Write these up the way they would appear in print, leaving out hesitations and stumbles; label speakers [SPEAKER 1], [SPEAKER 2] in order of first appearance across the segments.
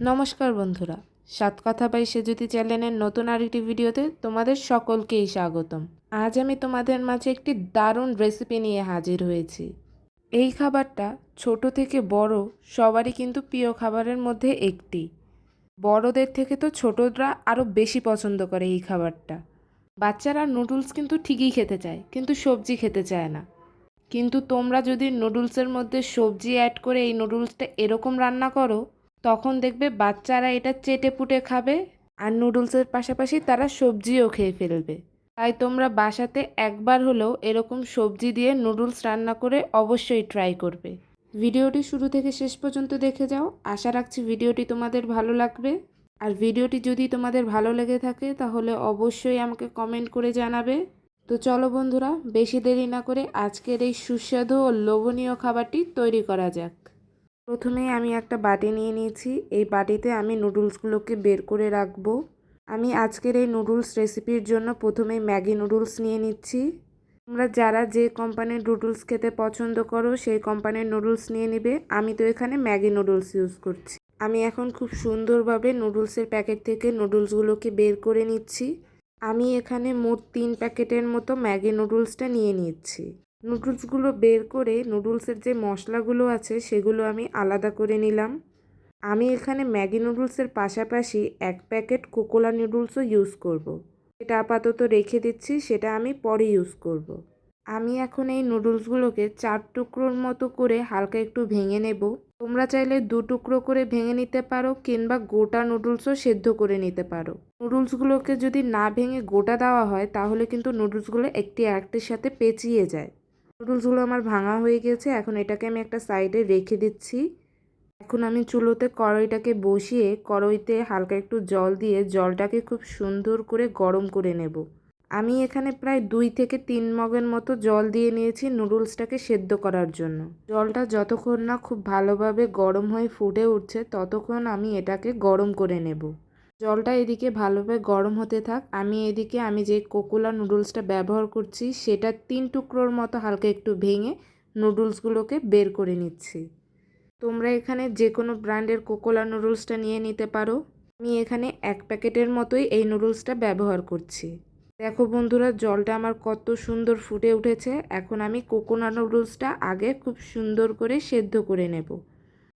[SPEAKER 1] নমস্কার বন্ধুরা, সাত কথা বাই সেজুতি চ্যানেলের নতুন আরেকটি ভিডিওতে তোমাদের সকলকেই স্বাগতম। আজ আমি তোমাদের মাঝে একটি দারুণ রেসিপি নিয়ে হাজির হয়েছি। এই খাবারটা ছোট থেকে বড় সবারই কিন্তু প্রিয় খাবারের মধ্যে একটি। বড়দের থেকে তো ছোটরা আরও বেশি পছন্দ করে এই খাবারটা। বাচ্চারা নুডলস কিন্তু ঠিকই খেতে চায়, কিন্তু সবজি খেতে চায় না। কিন্তু তোমরা যদি নুডলসের মধ্যে সবজি অ্যাড করে এই নুডলসটা এরকম রান্না করো, তখন দেখবে বাচ্চারা এটা চেটেপুটে খাবে, আর নুডলসের পাশাপাশি তারা সবজিও খেয়ে ফেলবে। তাই তোমরা বাসাতে একবার হলেও এরকম সবজি দিয়ে নুডলস রান্না করে অবশ্যই ট্রাই করবে। ভিডিওটি শুরু থেকে শেষ পর্যন্ত দেখে যাও। আশা রাখছি ভিডিওটি তোমাদের ভালো লাগবে। আর ভিডিওটি যদি তোমাদের ভালো লেগে থাকে তাহলে অবশ্যই আমাকে কমেন্ট করে জানাবে। তো চলো বন্ধুরা, বেশি দেরি না করে আজকের এই সুস্বাদু ও লোভনীয় খাবারটি তৈরি করা যাক। প্রথমেই আমি একটা বাটি নিয়ে নিয়েছি। এই বাটিতে আমি নুডলসগুলোকে বের করে রাখবো। আমি আজকের এই নুডলস রেসিপির জন্য প্রথমেই ম্যাগি নুডলস নিয়ে নিচ্ছি। তোমরা যারা যে কোম্পানির নুডলস খেতে পছন্দ করো সেই কোম্পানির নুডলস নিয়ে নিবে। আমি তো এখানে ম্যাগি নুডলস ইউজ করছি। আমি এখন খুব সুন্দরভাবে নুডলসের প্যাকেট থেকে নুডলসগুলোকে বের করে নিচ্ছি। আমি এখানে মোট 3 প্যাকেটের মতো ম্যাগি নুডলসটা নিয়ে নিচ্ছি। নুডলসগুলো বের করে নুডলসের যে মশলাগুলো আছে সেগুলো আমি আলাদা করে নিলাম। আমি এখানে ম্যাগি নুডলসের পাশাপাশি 1 প্যাকেট কোকোলা নুডলসও ইউজ করব। এটা আপাতত রেখে দিচ্ছি, সেটা আমি পরে ইউজ করব। আমি এখন এই নুডলসগুলোকে 4 টুকরোর মতো করে হালকা একটু ভেঙে নেব। তোমরা চাইলে 2 টুকরো করে ভেঙে নিতে পারো, কিংবা গোটা নুডলসও সেদ্ধ করে নিতে পারো। নুডলসগুলোকে যদি না ভেঙে গোটা দেওয়া হয় তাহলে কিন্তু নুডলসগুলো একটি আরেকটির সাথে পেঁচিয়ে যায়। নুডলসগুলো আমার ভাঙা হয়ে গেছে। এখন এটাকে আমি একটা সাইডে রেখে দিচ্ছি। এখন আমি চুলোতে কড়াইটাকে বসিয়ে কড়াইতে হালকা একটু জল দিয়ে জলটাকে খুব সুন্দর করে গরম করে নেব। আমি এখানে প্রায় 2 থেকে 3 মগের মতো জল দিয়ে নিয়েছি নুডলসটাকে সেদ্ধ করার জন্য। জলটা যতক্ষণ না খুব ভালোভাবে গরম হয়ে ফুটে উঠছে ততক্ষণ আমি এটাকে গরম করে নেব। জলটা এদিকে ভালোভাবে গরম হতে থাক। আমি এদিকে যে কোকোলা নুডলসটা ব্যবহার করছি সেটা 3 টুকরোর মতো হালকা একটু ভেঙে নুডলসগুলোকে বের করে নিচ্ছি। তোমরা এখানে যে কোনো ব্র্যান্ডের কোকোলা নুডলসটা নিয়ে নিতে পারো। আমি এখানে 1 প্যাকেটের মতোই এই নুডলসটা ব্যবহার করছি। দেখো বন্ধুরা, জলটা আমার কত সুন্দর ফুটে উঠেছে। এখন আমি কোকোনা নুডলসটা আগে খুব সুন্দর করে সেদ্ধ করে নেব।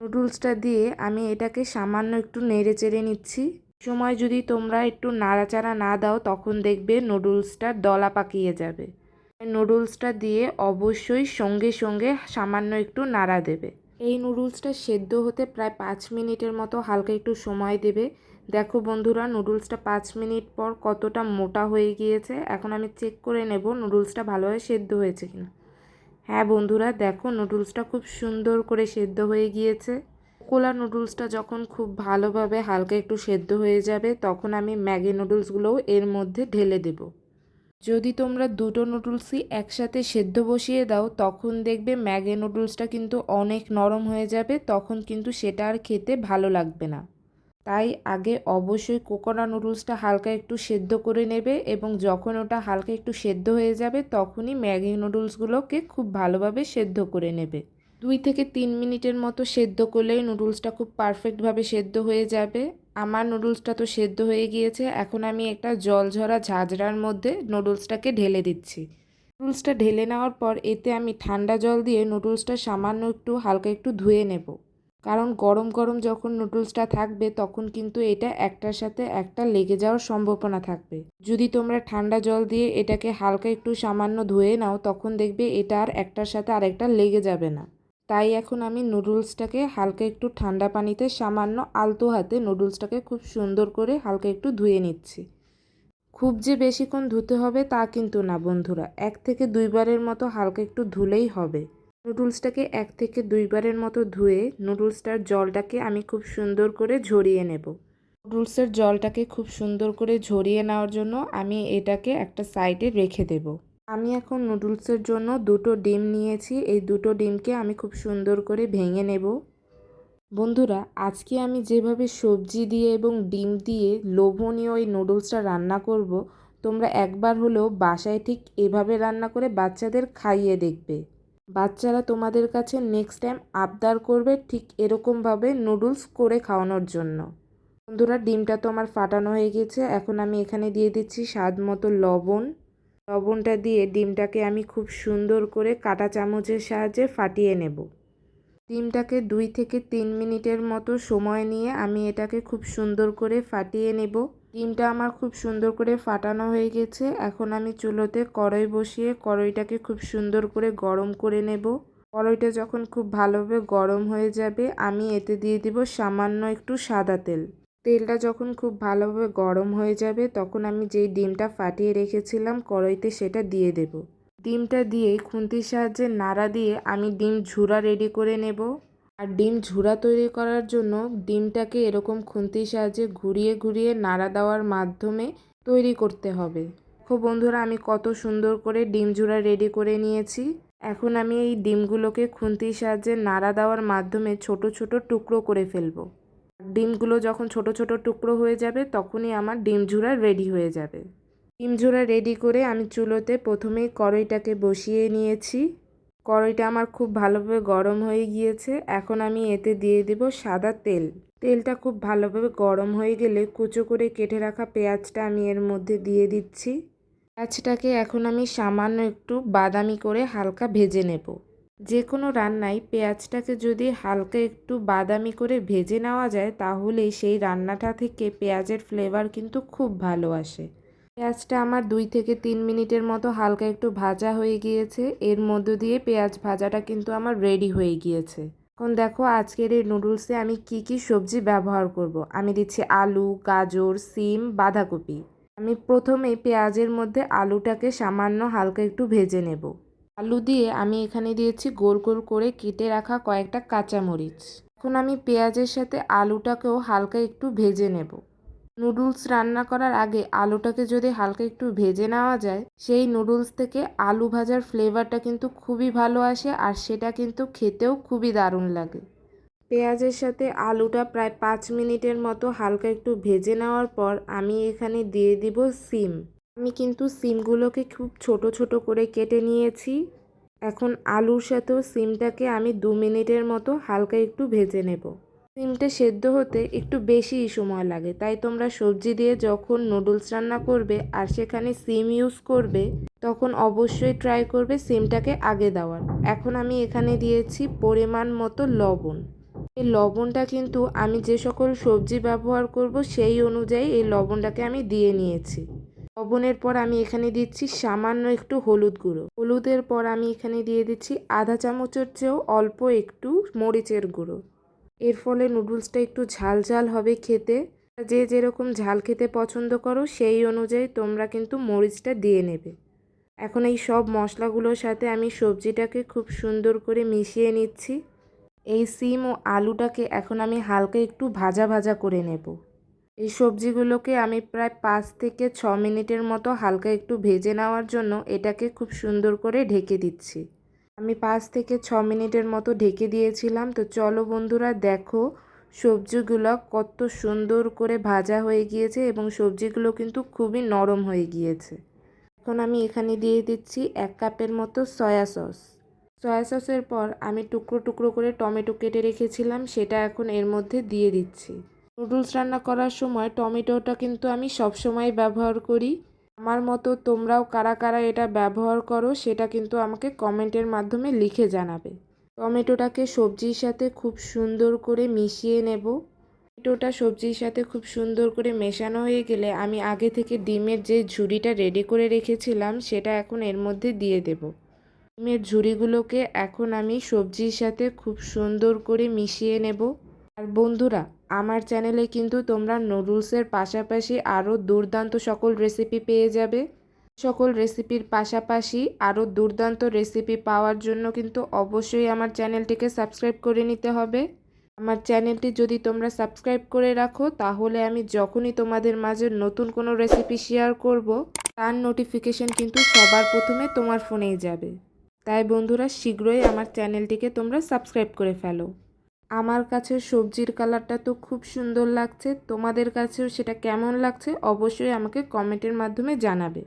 [SPEAKER 1] নুডলসটা দিয়ে আমি এটাকে সামান্য একটু নেড়ে চেড়ে নিচ্ছি। সময় যদি তোমরা একটু নাড়াচাড়া না দাও তখন দেখবে নুডলসটা দলা পাকিয়ে যাবে। নুডলসটা দিয়ে অবশ্যই সঙ্গে সঙ্গে সামান্য একটু নাড়া দেবে। এই নুডলসটা সেদ্ধ হতে প্রায় 5 মিনিটের মতো হালকা একটু সময় দেবে। দেখো বন্ধুরা, নুডলসটা 5 মিনিট পর কতটা মোটা হয়ে গিয়েছে। এখন আমি চেক করে নেব নুডলসটা ভালোভাবে সেদ্ধ হয়েছে কিনা। হ্যাঁ বন্ধুরা, দেখো নুডলসটা খুব সুন্দর করে সেদ্ধ হয়ে গিয়েছে। কোলা নুডলসটা যখন খুব ভালোভাবে হালকা একটু সেদ্ধ হয়ে যাবে তখন আমি ম্যাগি নুডলসগুলোও এর মধ্যে ঢেলে দেব। যদি তোমরা দুটো নুডলসই একসাথে সেদ্ধ বসিয়ে দাও তখন দেখবে ম্যাগি নুডলসটা কিন্তু অনেক নরম হয়ে যাবে, তখন কিন্তু সেটা আর খেতে ভালো লাগবে না। তাই আগে অবশ্যই কোকোনা নুডলসটা হালকা একটু সেদ্ধ করে নেবে, এবং যখন ওটা হালকা একটু সেদ্ধ হয়ে যাবে তখনই ম্যাগি নুডলসগুলোকে খুব ভালোভাবে সেদ্ধ করে নেবে। 2 থেকে 3 মিনিটের মতো সেদ্ধ করলেই নুডলসটা খুব পারফেক্টভাবে সেদ্ধ হয়ে যাবে। আমার নুডলসটা তো সেদ্ধ হয়ে গিয়েছে। এখন আমি একটা জলঝরা ঝাঁঝরার মধ্যে নুডলসটাকে ঢেলে দিচ্ছি। নুডলসটা ঢেলে নেওয়ার পর এতে আমি ঠান্ডা জল দিয়ে নুডলসটা সামান্য একটু হালকা একটু ধুয়ে নেব। কারণ গরম গরম যখন নুডলসটা থাকবে তখন কিন্তু এটা একটার সাথে একটা লেগে যাওয়ার সম্ভাবনা থাকবে। যদি তোমরা ঠান্ডা জল দিয়ে এটাকে হালকা একটু সামান্য ধুয়ে নাও তখন দেখবে এটা আর একটার সাথে আরেকটা লেগে যাবে না। তাই এখন আমি নুডলসটাকে হালকা একটু ঠান্ডা পানিতে সামান্য আলতো হাতে নুডলসটাকে খুব সুন্দর করে হালকা একটু ধুয়ে নিচ্ছি। খুব যে বেশিক্ষণ ধুতে হবে তা কিন্তু না বন্ধুরা, 1 থেকে 2 বারের মতো হালকা একটু ধুলেই হবে। নুডলসটাকে 1 থেকে 2 বারের মতো ধুয়ে নুডলসটার জলটাকে আমি খুব সুন্দর করে ঝরিয়ে নেব। নুডলসের জলটাকে খুব সুন্দর করে ঝরিয়ে নেওয়ার জন্য আমি এটাকে একটা সাইডে রেখে দেব। আমি এখন নুডলসের জন্য 2টো ডিম নিয়েছি। এই 2টো ডিমকে আমি খুব সুন্দর করে ভেঙে নেব। বন্ধুরা, আজকে আমি যেভাবে সবজি দিয়ে এবং ডিম দিয়ে লোভনীয় এই নুডলসটা রান্না করব, তোমরা একবার হলেও বাসায় ঠিক এভাবে রান্না করে বাচ্চাদের খাইয়ে দেখবে। বাচ্চারা তোমাদের কাছে নেক্সট টাইম আবদার করবে ঠিক এরকমভাবে নুডলস করে খাওয়ানোর জন্য। বন্ধুরা, ডিমটা তো আমার ফাটানো হয়ে গেছে। এখন আমি এখানে দিয়ে দিচ্ছি স্বাদ মতো লবণ। লবণটা দিয়ে ডিমটাকে আমি খুব সুন্দর করে কাঁটা চামচের সাহায্যে ফাটিয়ে নেব। ডিমটাকে 2 থেকে 3 মিনিটের মতো সময় নিয়ে আমি এটাকে খুব সুন্দর করে ফাটিয়ে নেব। ডিমটা আমার খুব সুন্দর করে ফাটানো হয়ে গেছে। এখন আমি চুলোতে কড়াই বসিয়ে কড়াইটাকে খুব সুন্দর করে গরম করে নেব। কড়াইটা যখন খুব ভালোভাবে গরম হয়ে যাবে আমি এতে দিয়ে দিব সামান্য একটু সাদা তেল। তেলটা যখন খুব ভালোভাবে গরম হয়ে যাবে তখন আমি যেই ডিমটা ফাটিয়ে রেখেছিলাম কড়াইতে সেটা দিয়ে দেব। ডিমটা দিয়ে খুন্তির সাহায্যে নাড়া দিয়ে আমি ডিম ঝুরা রেডি করে নেব। আর ডিম ঝুরা তৈরি করার জন্য ডিমটাকে এরকম খুন্তির সাহায্যে ঘুরিয়ে ঘুরিয়ে নাড়া দেওয়ার মাধ্যমে তৈরি করতে হবে। দেখো বন্ধুরা, আমি কত সুন্দর করে ডিম ঝুরা রেডি করে নিয়েছি। এখন আমি এই ডিমগুলোকে খুন্তির সাহায্যে নাড়া দেওয়ার মাধ্যমে ছোট ছোট টুকরো করে ফেলবো। ডিমগুলো যখন ছোট ছোট টুকরো হয়ে যাবে তখনই আমার ডিম ঝুরা রেডি হয়ে যাবে। ডিম ঝুরা রেডি করে আমি চুলোতে প্রথমেই কড়াইটাকে বসিয়ে নিয়েছি। কড়াইটা আমার খুব ভালোভাবে গরম হয়ে গিয়েছে। এখন আমি এতে দিয়ে দেব সাদা তেল। তেলটা খুব ভালোভাবে গরম হয়ে গেলে কুচো করে কেটে রাখা পেঁয়াজটা আমি এর মধ্যে দিয়ে দিচ্ছি। পেঁয়াজটাকে এখন আমি সামান্য একটু বাদামি করে হালকা ভেজে নেব। যে কোনো রান্নায় পেঁয়াজটাকে যদি হালকা একটু বাদামি করে ভেজে নেওয়া যায় তাহলেই সেই রান্নাটা থেকে পেঁয়াজের ফ্লেভার কিন্তু খুব ভালো আসে। পেঁয়াজটা আমার 2 থেকে 3 মিনিটের মতো হালকা একটু ভাজা হয়ে গিয়েছে। এর মধ্য দিয়ে পেঁয়াজ ভাজাটা কিন্তু আমার রেডি হয়ে গিয়েছে। এখন দেখো আজকের এই নুডলসে আমি কি কি সবজি ব্যবহার করব। আমি দিচ্ছি আলু, গাজর, সিম, বাঁধাকপি। আমি প্রথমেই পেঁয়াজের মধ্যে আলুটাকে সামান্য হালকা একটু ভেজে নেব। আলু দিয়ে আমি এখানে দিয়েছি গোল গোল করে কেটে রাখা কয়েকটা কাঁচামরিচ। এখন আমি পেঁয়াজের সাথে আলুটাকেও হালকা একটু ভেজে নেব। নুডলস রান্না করার আগে আলুটাকে যদি হালকা একটু ভেজে নেওয়া যায় সেই নুডলস থেকে আলু ভাজার ফ্লেভারটা কিন্তু খুবই ভালো আসে আর সেটা কিন্তু খেতেও খুবই দারুণ লাগে। পেঁয়াজের সাথে আলুটা প্রায় 5 মিনিটের মতো হালকা একটু ভেজে নেওয়ার পর আমি এখানে দিয়ে দিব সিম। আমি কিন্তু সিমগুলোকে খুব ছোট ছোট করে কেটে নিয়েছি। এখন আলুর সাথেও সিমটাকে আমি 2 মিনিটের মতো হালকা একটু ভেজে নেব। সিমটা সেদ্ধ হতে একটু বেশিই সময় লাগে, তাই তোমরা সবজি দিয়ে যখন নুডলস রান্না করবে আর সেখানে সিম ইউজ করবে তখন অবশ্যই ট্রাই করবে সিমটাকে আগে দেওয়ার। এখন আমি এখানে দিয়েছি পরিমাণ মতো লবণ। এই লবণটা কিন্তু আমি যে সকল সবজি ব্যবহার করব সেই অনুযায়ী এই লবণটাকে আমি দিয়ে নিয়েছি। লবণের পর আমি এখানে দিচ্ছি সামান্য একটু হলুদ গুঁড়ো। হলুদের পর আমি এখানে দিয়ে দিচ্ছি আধা চামচের চেয়েও অল্প একটু মরিচের গুঁড়ো। এর ফলে নুডলসটা একটু ঝাল ঝাল হবে খেতে। যে যেরকম ঝাল খেতে পছন্দ করো সেই অনুযায়ী তোমরা কিন্তু মরিচটা দিয়ে নেবে। এখন এই সব মশলাগুলোর সাথে আমি সবজিটাকে খুব সুন্দর করে মিশিয়ে নিচ্ছি। এই সিম ও আলুটাকে এখন আমি হালকা একটু ভাজা ভাজা করে নেব। এই সবজিগুলোকে আমি প্রায় 5 থেকে 6 মিনিটের মতো হালকা একটু ভেজে নেওয়ার জন্য এটাকে খুব সুন্দর করে ঢেকে দিচ্ছি। আমি 5 থেকে 6 মিনিটের মতো ঢেকে দিয়েছিলাম। তো চলো বন্ধুরা, দেখো সবজিগুলো কত সুন্দর করে ভাজা হয়ে গিয়েছে এবং সবজিগুলো কিন্তু খুবই নরম হয়ে গিয়েছে। এখন আমি এখানে দিয়ে দিচ্ছি 1 কাপের মতো সয়া সস। সয়া সসের পর আমি টুকরো টুকরো করে টমেটো কেটে রেখেছিলাম সেটা এখন এর মধ্যে দিয়ে দিচ্ছি। নুডলস রান্না করার সময় টমেটোটা কিন্তু আমি সবসময় ব্যবহার করি। আমার মতো তোমরাও কারা কারা এটা ব্যবহার করো সেটা কিন্তু আমাকে কমেন্টের মাধ্যমে লিখে জানাবে। টমেটোটাকে সবজির সাথে খুব সুন্দর করে মিশিয়ে নেব। টমেটোটা সবজির সাথে খুব সুন্দর করে মেশানো হয়ে গেলে আমি আগে থেকে ডিমের যে ঝুড়িটা রেডি করে রেখেছিলাম সেটা এখন এর মধ্যে দিয়ে দেব। ডিমের ঝুড়িগুলোকে এখন আমি সবজির সাথে খুব সুন্দর করে মিশিয়ে নেব। আর বন্ধুরা, আমার চ্যানেলে কিন্তু তোমরা নুডলসের পাশাপাশি আরও দুর্দান্ত সকল রেসিপি পেয়ে যাবে। সকল রেসিপির পাশাপাশি আরও দুর্দান্ত রেসিপি পাওয়ার জন্য কিন্তু অবশ্যই আমার চ্যানেলটিকে সাবস্ক্রাইব করে নিতে হবে। আমার চ্যানেলটি যদি তোমরা সাবস্ক্রাইব করে রাখো তাহলে আমি যখনই তোমাদের মাঝে নতুন কোনো রেসিপি শেয়ার করব তার নোটিফিকেশন কিন্তু সবার প্রথমে তোমার ফোনেই যাবে। তাই বন্ধুরা, শীঘ্রই আমার চ্যানেলটিকে তোমরা সাবস্ক্রাইব করে ফেলো। আমার কাছে সবজির কালারটা তো খুব সুন্দর লাগছে, তোমাদের কাছেও সেটা কেমন লাগছে অবশ্যই আমাকে কমেন্টের মাধ্যমে জানাবে।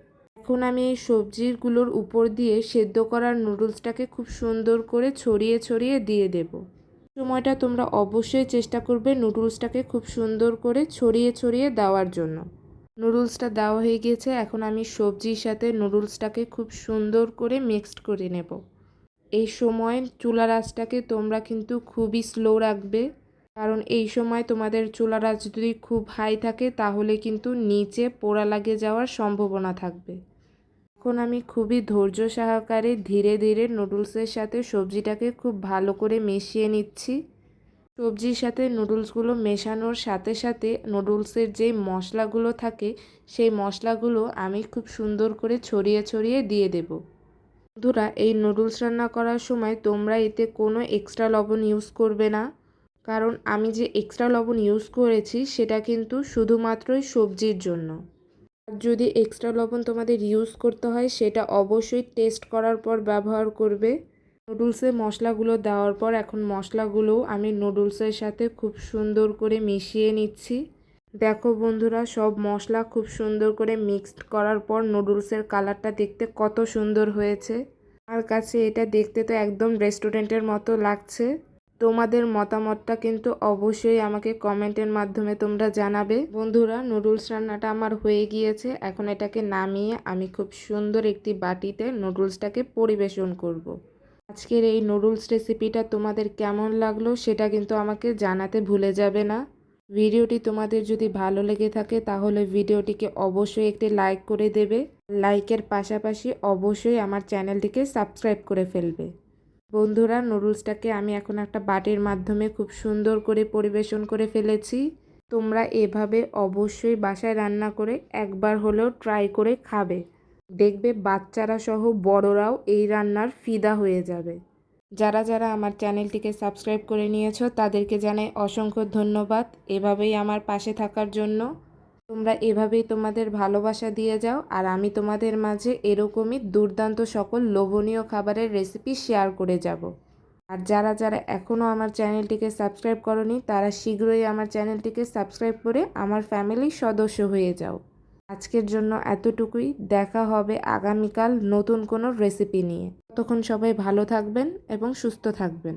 [SPEAKER 1] এখন আমি এই সবজিগুলোর উপর দিয়ে সেদ্ধ করা নুডলসটাকে খুব সুন্দর করে ছড়িয়ে ছড়িয়ে দিয়ে দেব। সময়টা তোমরা অবশ্যই চেষ্টা করবে নুডলসটাকে খুব সুন্দর করে ছড়িয়ে ছড়িয়ে দেওয়ার জন্য। নুডলসটা দেওয়া হয়ে গিয়েছে, এখন আমি সবজির সাথে নুডলসটাকে খুব সুন্দর করে মিক্সড করে নেব। এই সময় চুলার আঁচটাকে তোমরা কিন্তু খুবই স্লো রাখবে, কারণ এই সময় তোমাদের চুলার আঁচ যদি খুব হাই থাকে তাহলে কিন্তু নিচে পোড়া লাগে যাওয়ার সম্ভাবনা থাকবে। এখন আমি খুবই ধৈর্য সহকারে ধীরে ধীরে নুডলসের সাথে সবজিটাকে খুব ভালো করে মিশিয়ে নিচ্ছি। সবজির সাথে নুডলসগুলো মেশানোর সাথে সাথে নুডলসের যে মশলাগুলো থাকে সেই মশলাগুলো আমি খুব সুন্দর করে ছড়িয়ে ছড়িয়ে দিয়ে দেব। বন্ধুরা, এই নুডলস রান্না করার সময় তোমরা এতে কোনো এক্সট্রা লবণ ইউজ করবে না, কারণ আমি যে এক্সট্রা লবণ ইউজ করেছি সেটা কিন্তু শুধুমাত্রই সবজির জন্য। আর যদি এক্সট্রা লবণ তোমাদের ইউজ করতে হয় সেটা অবশ্যই টেস্ট করার পর ব্যবহার করবে। নুডলসে মশলাগুলো দেওয়ার পর এখন মশলাগুলোও আমি নুডলসের সাথে খুব সুন্দর করে মিশিয়ে নিচ্ছি। দেখো বন্ধুরা, সব মশলা খুব সুন্দর করে মিক্সড করার পর নুডলসের কালারটা দেখতে কত সুন্দর হয়েছে। আমার কাছে এটা দেখতে তো একদম রেস্টুরেন্টের মতো লাগছে। তোমাদের মতামতটা কিন্তু অবশ্যই আমাকে কমেন্টের মাধ্যমে তোমরা জানাবে। বন্ধুরা, নুডলস রান্নাটা আমার হয়ে গিয়েছে, এখন এটাকে নামিয়ে আমি খুব সুন্দর একটি বাটিতে নুডলসটাকে পরিবেশন করব। আজকের এই নুডলস রেসিপিটা তোমাদের কেমন লাগলো সেটা কিন্তু আমাকে জানাতে ভুলে যাবে না। ভিডিওটি তোমাদের যদি ভালো লেগে থাকে তাহলে ভিডিওটিকে অবশ্যই একটি লাইক করে দেবে। লাইকের পাশাপাশি অবশ্যই আমার চ্যানেলটিকে সাবস্ক্রাইব করে ফেলবে। বন্ধুরা, নুডলসটাকে আমি এখন একটা বাটির মাধ্যমে খুব সুন্দর করে পরিবেশন করে ফেলেছি। তোমরা এভাবে অবশ্যই বাসায় রান্না করে একবার হলেও ট্রাই করে খাবে। দেখবে বাচ্চারা সহ বড়রাও এই রান্নার ফিদা হয়ে যাবে। যারা যারা আমার চ্যানেলটিকে সাবস্ক্রাইব করে নিয়েছো তাদেরকে জানাই অসংখ্য ধন্যবাদ এভাবেই আমার পাশে থাকার জন্য। তোমরা এভাবেই তোমাদের ভালোবাসা দিয়ে যাও, আর আমি তোমাদের মাঝে এরকমই দুর্দান্ত সকল লোভনীয় খাবারের রেসিপি শেয়ার করে যাব। আর যারা যারা এখনও আমার চ্যানেলটিকে সাবস্ক্রাইব করনি তারা শীঘ্রই আমার চ্যানেলটিকে সাবস্ক্রাইব করে আমার ফ্যামিলির সদস্য হয়ে যাও। আজকের জন্য এতটুকুই, দেখা হবে আগামীকাল নতুন কোনো রেসিপি নিয়ে। ততক্ষণ সবাই ভালো থাকবেন এবং সুস্থ থাকবেন।